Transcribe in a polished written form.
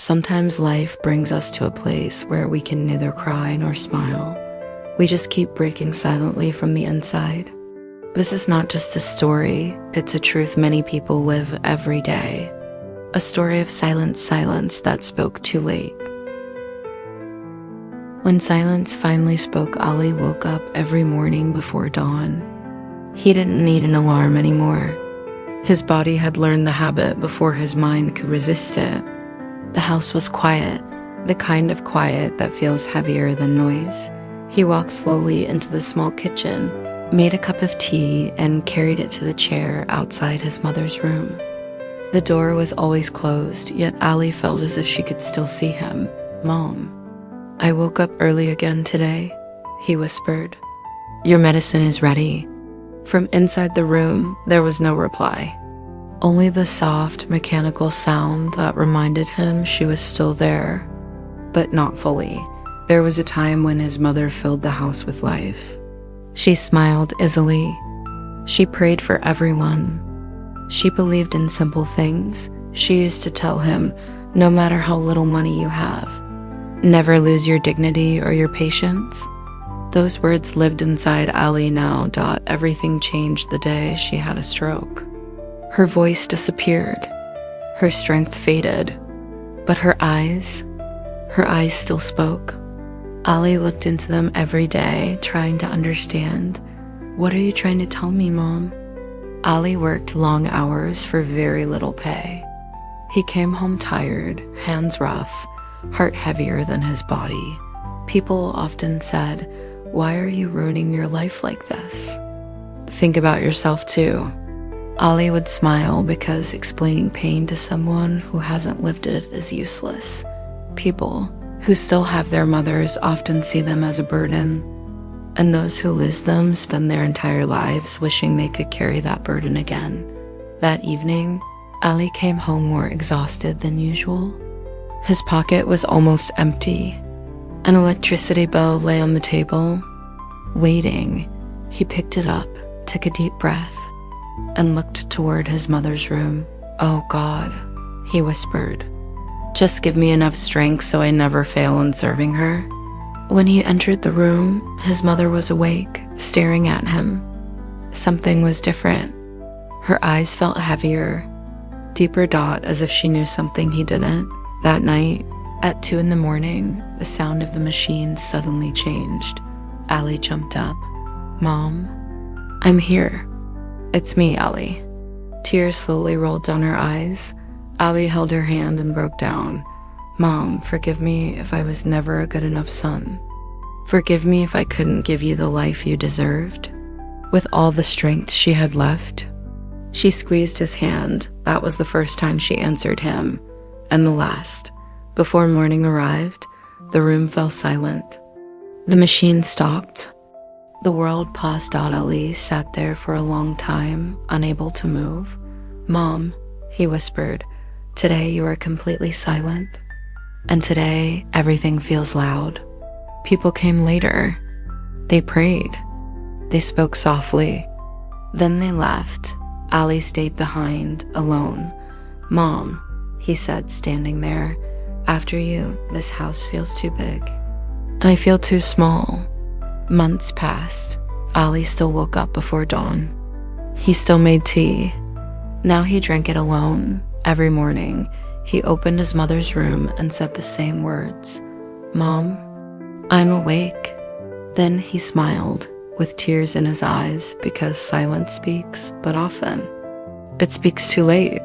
Sometimes life brings us to a place where we can neither cry nor smile. We just keep breaking silently from the inside. This is not just a story, it's a truth many people live every day. A story of silence that spoke too late. When silence finally spoke, Ali woke up every morning before dawn. He didn't need an alarm anymore. His body had learned the habit before his mind could resist it. The house was quiet, the kind of quiet that feels heavier than noise. He walked slowly into the small kitchen, made a cup of tea, and carried it to the chair outside his mother's room. The door was always closed, yet Ali felt as if she could still see him. "Mom, I woke up early again today," he whispered. "Your medicine is ready." From inside the room, there was no reply. Only the soft, mechanical sound that reminded him she was still there, but not fully. There was a time when his mother filled the house with life. She smiled easily. She prayed for everyone. She believed in simple things. She used to tell him, no matter how little money you have, never lose your dignity or your patience. Those words lived inside Ali now. Everything changed the day she had a stroke. Her voice disappeared. Her strength faded. But her eyes still spoke. Ali looked into them every day, trying to understand. "What are you trying to tell me, Mom?" Ali worked long hours for very little pay. He came home tired, hands rough, heart heavier than his body. People often said, "Why are you ruining your life like this? Think about yourself too." Ali would smile because explaining pain to someone who hasn't lived it is useless. People who still have their mothers often see them as a burden, and those who lose them spend their entire lives wishing they could carry that burden again. That evening, Ali came home more exhausted than usual. His pocket was almost empty. An electricity bill lay on the table. Waiting, he picked it up, took a deep breath, and looked toward his mother's room. "Oh God," he whispered, "just give me enough strength so I never fail in serving her." When he entered the room, his mother was awake, staring at him. Something was different. Her eyes felt heavier, deeper, as if she knew something he didn't. That night, at 2 a.m, the sound of the machine suddenly changed. Ali jumped up. "Mom, I'm here." "It's me, Ali." Tears slowly rolled down her eyes. Ali held her hand and broke down. "Mom, forgive me if I was never a good enough son. Forgive me if I couldn't give you the life you deserved." With all the strength she had left, she squeezed his hand. That was the first time she answered him, and the last. Before morning arrived, the room fell silent. The machine stopped. The world paused. Ali sat there for a long time, unable to move. "Mom," he whispered, "today you are completely silent. And today, everything feels loud." People came later. They prayed. They spoke softly. Then they left. Ali stayed behind, alone. "Mom," he said, standing there, "after you, this house feels too big. And I feel too small." Months passed. Ali still woke up before dawn. He still made tea. Now he drank it alone. Every morning, he opened his mother's room and said the same words, "Mom, I'm awake." Then he smiled, with tears in his eyes, because silence speaks, but often it speaks too late.